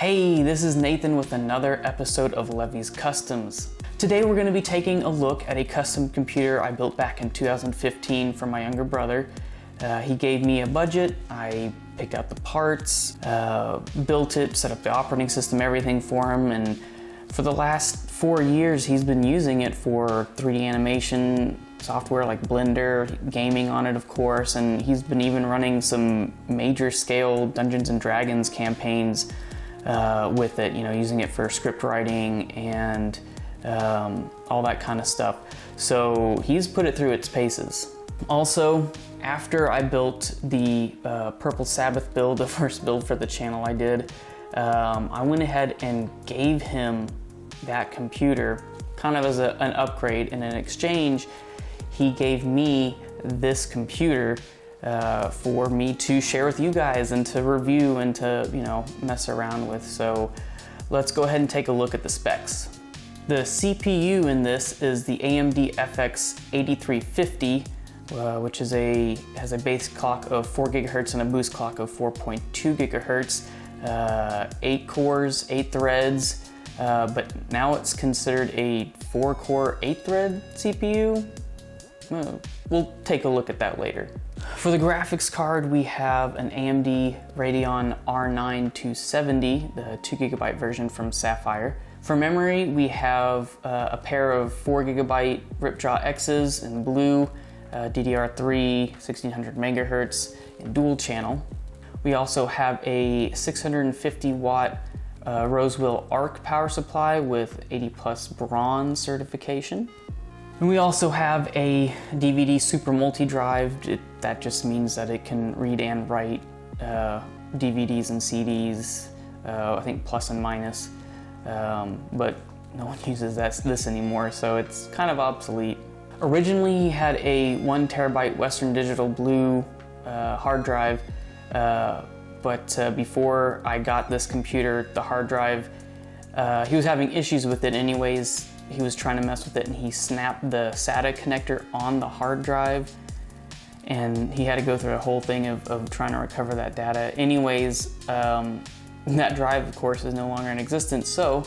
Hey, this is Nathan with another episode of Levy's Customs. Today we're going to be taking a look at a custom computer I built back in 2015 for my younger brother. He gave me a budget, I picked out the parts, built it, set up the operating system, everything for him, and for the last 4 years he's been using it for 3D animation software like Blender, gaming on it of course, and he's been even running some major scale Dungeons and Dragons campaigns with it, using it for script writing and all that kind of stuff. So he's put it through its paces. Also, after I built the Purple Sabbath build, the first build for the channel I did, I went ahead and gave him that computer kind of as an upgrade, and in exchange he gave me this computer for me to share with you guys and to review and to mess around with. So let's go ahead and take a look at the specs. The CPU in this is the AMD FX 8350, which is has a base clock of 4 gigahertz and a boost clock of 4.2 gigahertz, 8 cores, 8 threads, but now it's considered a 4-core, 8-thread CPU. We'll take a look at that later. For the graphics card, we have an AMD Radeon R9 270, the 2GB version from Sapphire. For memory, we have a pair of 4GB Ripjaw X's in blue, DDR3, 1600 megahertz in dual channel. We also have a 650 watt Roseville ARC power supply with 80 plus bronze certification. And we also have a DVD Super Multi-Drive. That just means that it can read and write DVDs and CDs, I think plus and minus, but no one uses this anymore, so it's kind of obsolete. Originally he had a 1 terabyte Western Digital Blue hard drive, but before I got this computer, the hard drive, he was having issues with it anyways. He was trying to mess with it and he snapped the SATA connector on the hard drive, and he had to go through a whole thing of trying to recover that data. Anyways, that drive of course is no longer in existence, so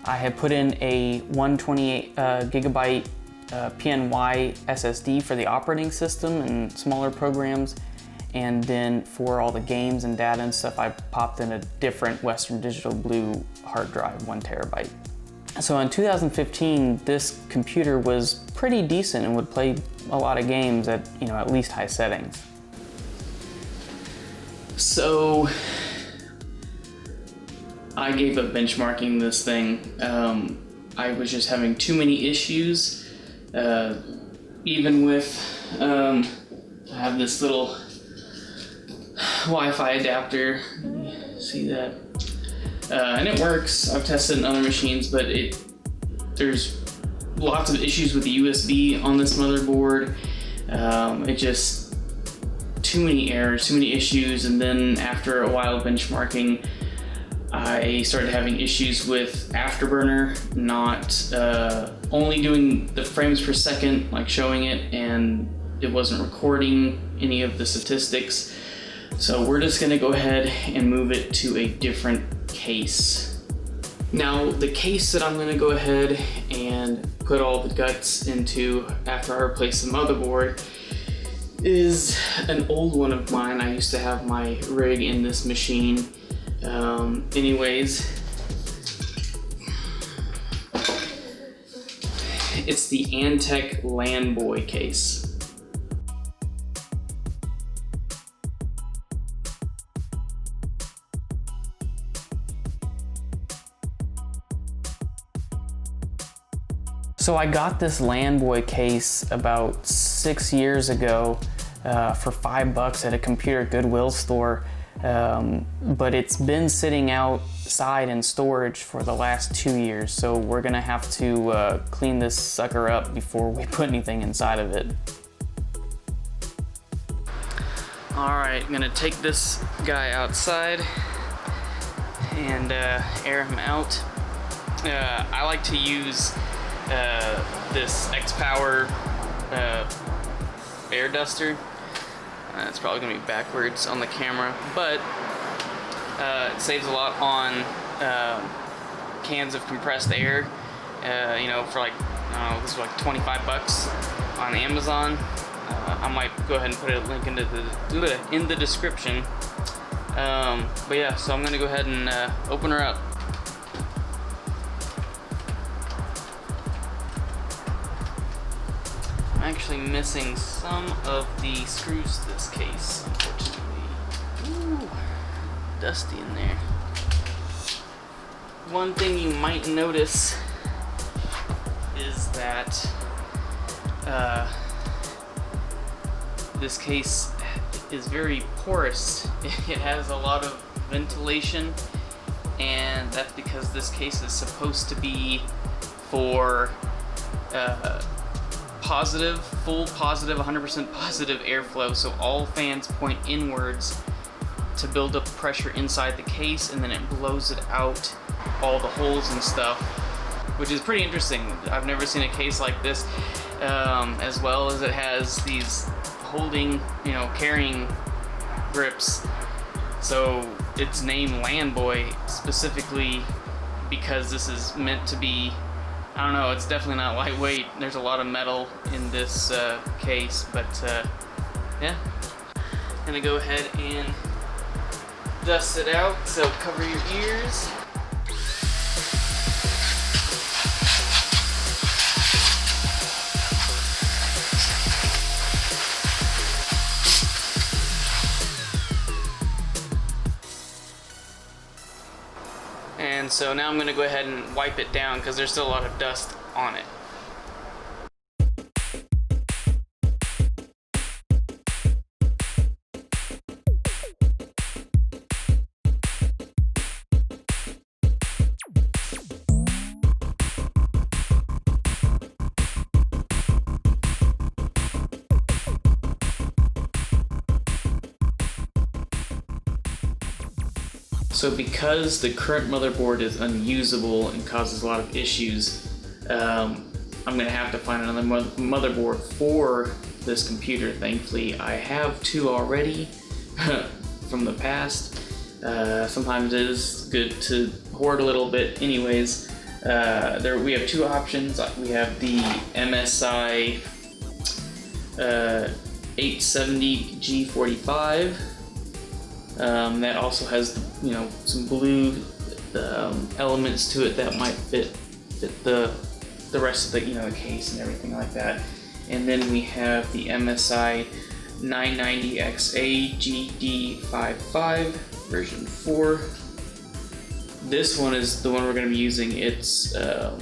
I had put in a 128 gigabyte PNY SSD for the operating system and smaller programs, and then for all the games and data and stuff I popped in a different Western Digital Blue hard drive, 1 terabyte. So in 2015, this computer was pretty decent and would play a lot of games at at least high settings. So I gave up benchmarking this thing. I was just having too many issues, even with, I have this little Wi-Fi adapter, see that? And it works. I've tested it in other machines, but there's lots of issues with the USB on this motherboard. It just, too many errors, too many issues, and then after a while of benchmarking, I started having issues with Afterburner, not only doing the frames per second, like showing it, and it wasn't recording any of the statistics. So we're just gonna go ahead and move it to a different case. Now, the case that I'm gonna go ahead and put all the guts into after I replace the motherboard is an old one of mine. I used to have my rig in this machine. Anyways, it's the Antec Landboy case. So I got this Landboy case about 6 years ago for $5 at a computer Goodwill store, but it's been sitting outside in storage for the last 2 years, so we're gonna have to clean this sucker up before we put anything inside of it. Alright, I'm gonna take this guy outside and air him out. I like to use this XPOWER air duster. It's probably gonna be backwards on the camera, but it saves a lot on cans of compressed air, you know, for like, I don't know, this was like 25 bucks on Amazon. I might go ahead and put a link in the description. But yeah, so I'm gonna go ahead and open her up. I'm actually missing some of the screws to this case, unfortunately. Ooh, dusty in there. One thing you might notice is that this case is very porous. It has a lot of ventilation, and that's because this case is supposed to be for full positive, 100% positive airflow, so all fans point inwards to build up pressure inside the case, and then it blows it out all the holes and stuff, which is pretty interesting. I've never seen a case like this, as well as it has these holding, you know, carrying grips. So it's named Landboy specifically because this is meant to be, I don't know, it's definitely not lightweight. There's a lot of metal in this case, but yeah. Gonna go ahead and dust it out, so cover your ears. And so now I'm going to go ahead and wipe it down because there's still a lot of dust on it. So because the current motherboard is unusable and causes a lot of issues, I'm gonna have to find another motherboard for this computer. Thankfully, I have two already from the past. Sometimes it is good to hoard a little bit anyways. We have two options. We have the MSI 870G45. That also has, you know, some blue elements to it that might fit the rest of the, you know, the case and everything like that. And then we have the MSI 990XA GD55 version 4. This one is the one we're going to be using. It's the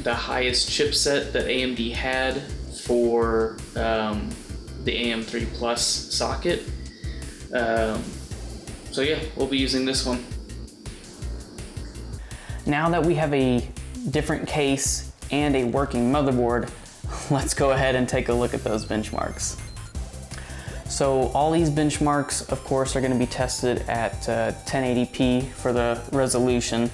highest chipset that AMD had for the AM3 Plus socket. So yeah, we'll be using this one. Now that we have a different case and a working motherboard, let's go ahead and take a look at those benchmarks. So all these benchmarks, of course, are going to be tested at 1080p for the resolution.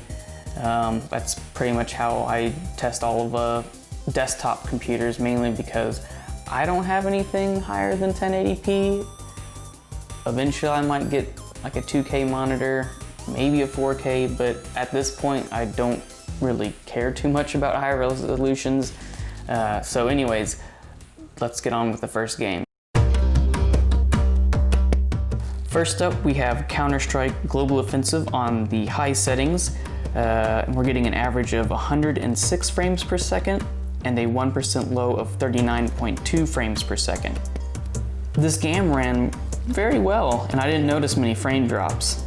That's pretty much how I test all of desktop computers, mainly because I don't have anything higher than 1080p. Eventually I might get like a 2K monitor, maybe a 4K, but at this point I don't really care too much about higher resolutions. So anyways, let's get on with the first game. First up, we have Counter-Strike Global Offensive on the high settings. And we're getting an average of 106 frames per second and a 1% low of 39.2 frames per second. This game ran very well, and I didn't notice many frame drops.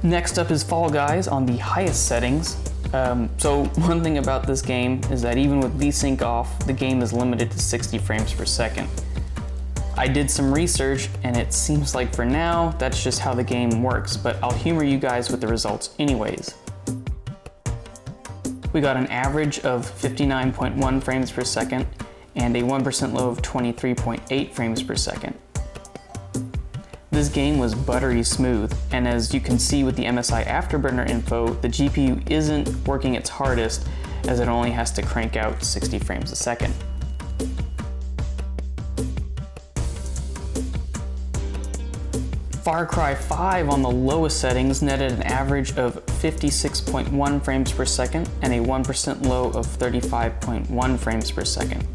Next up is Fall Guys on the highest settings. So one thing about this game is that even with VSync off, the game is limited to 60 frames per second. I did some research, and it seems like for now, that's just how the game works, but I'll humor you guys with the results anyways. We got an average of 59.1 frames per second, and a 1% low of 23.8 frames per second. This game was buttery smooth, and as you can see with the MSI Afterburner info, the GPU isn't working its hardest as it only has to crank out 60 frames a second. Far Cry 5 on the lowest settings netted an average of 56.1 frames per second and a 1% low of 35.1 frames per second.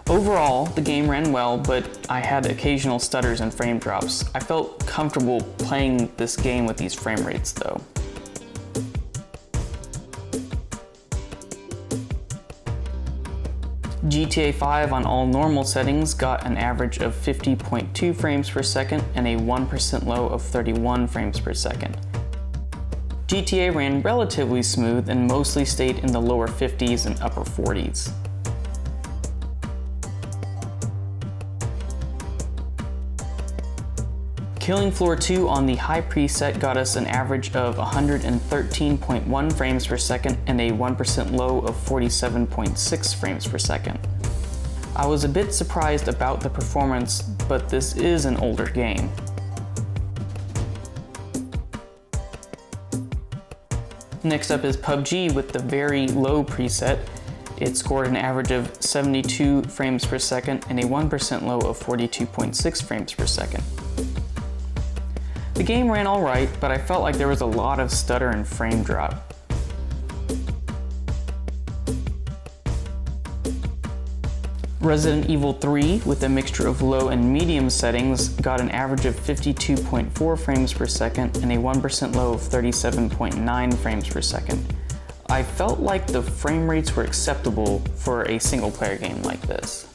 Overall, the game ran well, but I had occasional stutters and frame drops. I felt comfortable playing this game with these frame rates though. GTA 5 on all normal settings got an average of 50.2 frames per second and a 1% low of 31 frames per second. GTA ran relatively smooth and mostly stayed in the lower 50s and upper 40s. Killing Floor 2 on the high preset got us an average of 113.1 frames per second and a 1% low of 47.6 frames per second. I was a bit surprised about the performance, but this is an older game. Next up is PUBG with the very low preset. It scored an average of 72 frames per second and a 1% low of 42.6 frames per second. The game ran alright, but I felt like there was a lot of stutter and frame drop. Resident Evil 3, with a mixture of low and medium settings, got an average of 52.4 frames per second and a 1% low of 37.9 frames per second. I felt like the frame rates were acceptable for a single player game like this.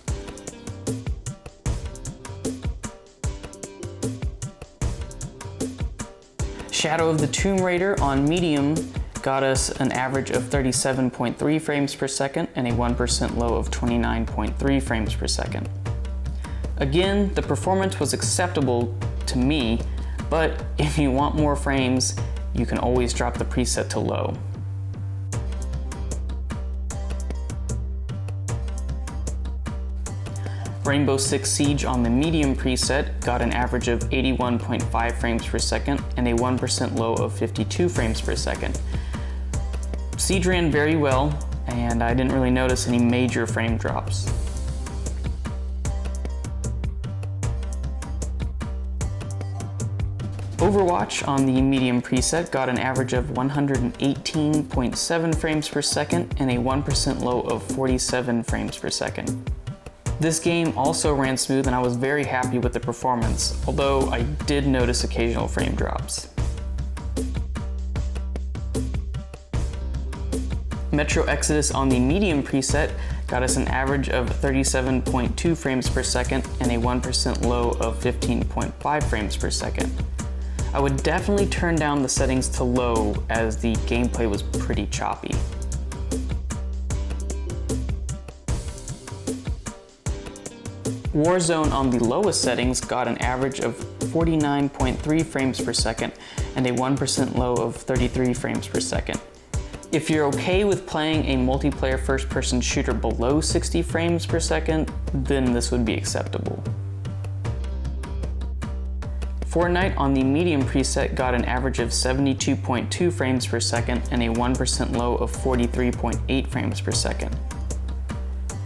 Shadow of the Tomb Raider on medium got us an average of 37.3 frames per second and a 1% low of 29.3 frames per second. Again, the performance was acceptable to me, but if you want more frames, you can always drop the preset to low. Rainbow Six Siege on the medium preset got an average of 81.5 frames per second and a 1% low of 52 frames per second. Siege ran very well, and I didn't really notice any major frame drops. Overwatch on the medium preset got an average of 118.7 frames per second and a 1% low of 47 frames per second. This game also ran smooth and I was very happy with the performance, although I did notice occasional frame drops. Metro Exodus on the medium preset got us an average of 37.2 frames per second and a 1% low of 15.5 frames per second. I would definitely turn down the settings to low as the gameplay was pretty choppy. Warzone on the lowest settings got an average of 49.3 frames per second and a 1% low of 33 frames per second. If you're okay with playing a multiplayer first-person shooter below 60 frames per second, then this would be acceptable. Fortnite on the medium preset got an average of 72.2 frames per second and a 1% low of 43.8 frames per second.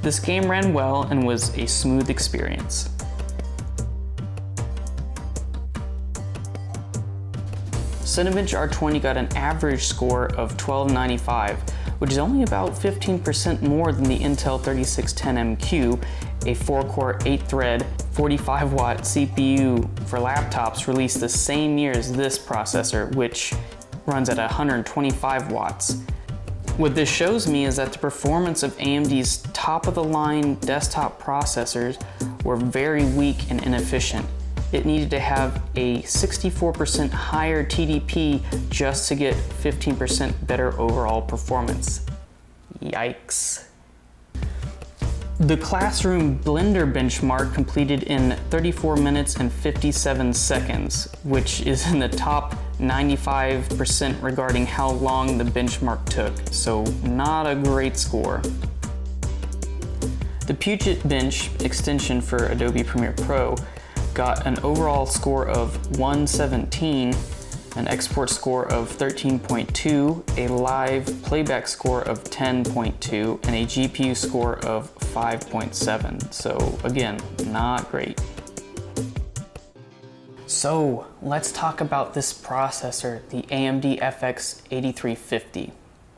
This game ran well and was a smooth experience. Cinebench R20 got an average score of 1295, which is only about 15% more than the Intel 3610MQ, a 4-core, 8-thread, 45-watt CPU for laptops released the same year as this processor, which runs at 125 watts. What this shows me is that the performance of AMD's top-of-the-line desktop processors were very weak and inefficient. It needed to have a 64% higher TDP just to get 15% better overall performance. Yikes. The Classroom Blender benchmark completed in 34 minutes and 57 seconds, which is in the top 95% regarding how long the benchmark took, so not a great score. The Puget Bench extension for Adobe Premiere Pro got an overall score of 117, an export score of 13.2, a live playback score of 10.2, and a GPU score of 5.7. So again, not great. So let's talk about this processor, the AMD FX 8350.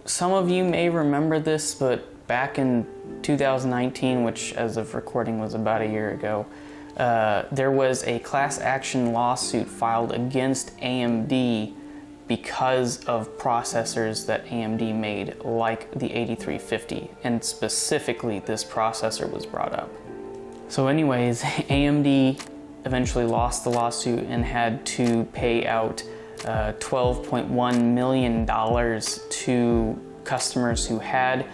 Some of you may remember this, but back in 2019, which as of recording was about a year ago, there was a class action lawsuit filed against AMD because of processors that AMD made, like the 8350, and specifically this processor was brought up. So anyways, AMD eventually lost the lawsuit and had to pay out $12.1 million to customers who had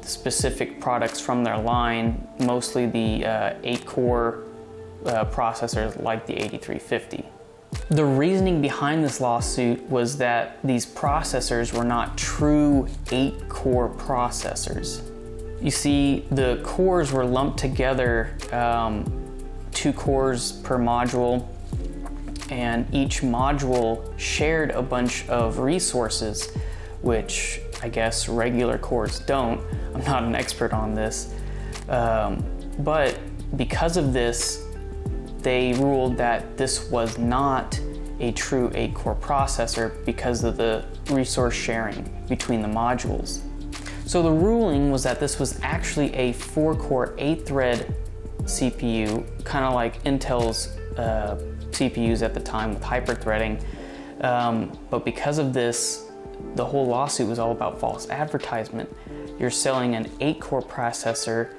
specific products from their line, mostly the 8-core processors like the 8350. The reasoning behind this lawsuit was that these processors were not true 8-core processors. You see, the cores were lumped together, 2 cores per module, and each module shared a bunch of resources, which I guess regular cores don't. I'm not an expert on this, but because of this, they ruled that this was not a true 8-core processor because of the resource sharing between the modules. So the ruling was that this was actually a 4-core 8-thread CPU, kind of like Intel's CPUs at the time with hyper-threading. But because of this, the whole lawsuit was all about false advertisement. You're selling an 8-core processor,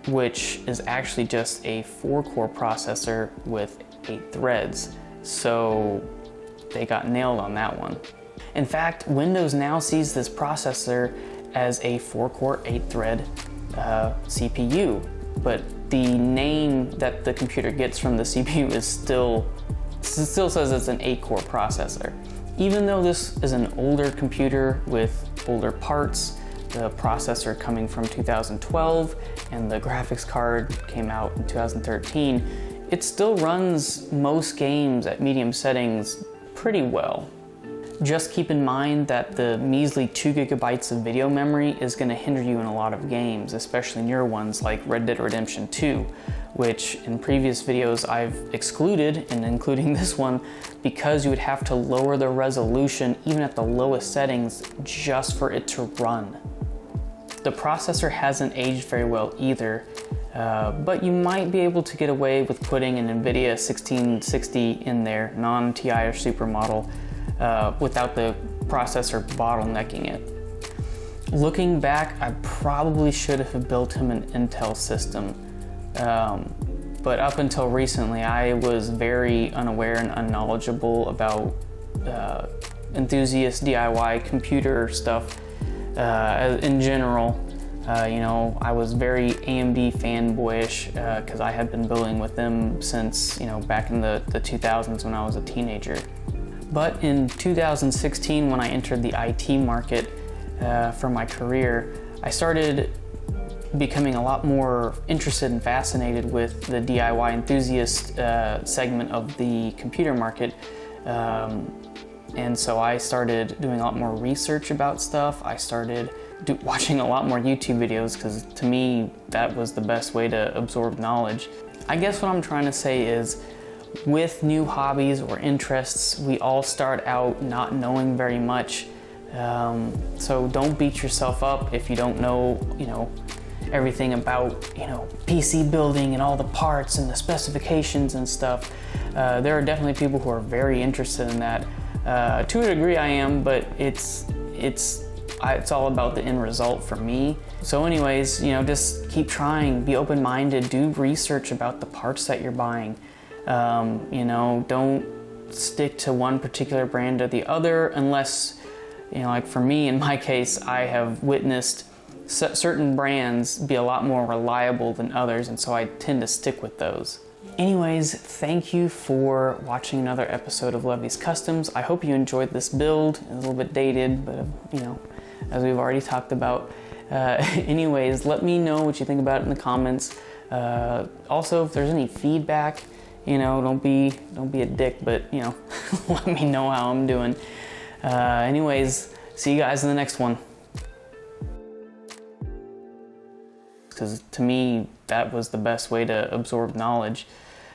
which is actually just a 4-core processor with 8 threads. So they got nailed on that one. In fact, Windows now sees this processor as a 4-core 8-thread CPU, but the name that the computer gets from the CPU is still says it's an 8-core processor. Even though this is an older computer with older parts, the processor coming from 2012 and the graphics card came out in 2013, it still runs most games at medium settings pretty well. Just keep in mind that the measly 2 gigabytes of video memory is going to hinder you in a lot of games, especially newer ones like Red Dead Redemption 2, which in previous videos I've excluded, and including this one, because you would have to lower the resolution even at the lowest settings just for it to run. The processor hasn't aged very well either, but you might be able to get away with putting an NVIDIA 1660 in there, non-TI or Super model, without the processor bottlenecking it. Looking back, I probably should have built him an Intel system, but up until recently I was very unaware and unknowledgeable about enthusiast DIY computer stuff in general. I was very AMD fanboyish because I had been building with them since back in the 2000s when I was a teenager. But in 2016, when I entered the IT market for my career, I started becoming a lot more interested and fascinated with the DIY enthusiast segment of the computer market. And so I started doing a lot more research about stuff. I started watching a lot more YouTube videos because to me, that was the best way to absorb knowledge. I guess what I'm trying to say is, with new hobbies or interests, we all start out not knowing very much. So don't beat yourself up if you don't know, everything about, PC building and all the parts and the specifications and stuff. There are definitely people who are very interested in that. To a degree I am, but it's all about the end result for me. So anyways, just keep trying, be open-minded, do research about the parts that you're buying. Don't stick to one particular brand or the other unless, like for me, in my case, I have witnessed certain brands be a lot more reliable than others, and so I tend to stick with those. Anyways, thank you for watching another episode of Levy's Customs. I hope you enjoyed this build. It's a little bit dated, but as we've already talked about. Anyways, let me know what you think about it in the comments. Also, if there's any feedback, don't be a dick, but let me know how I'm doing. Anyways, see you guys in the next one. Because to me, that was the best way to absorb knowledge.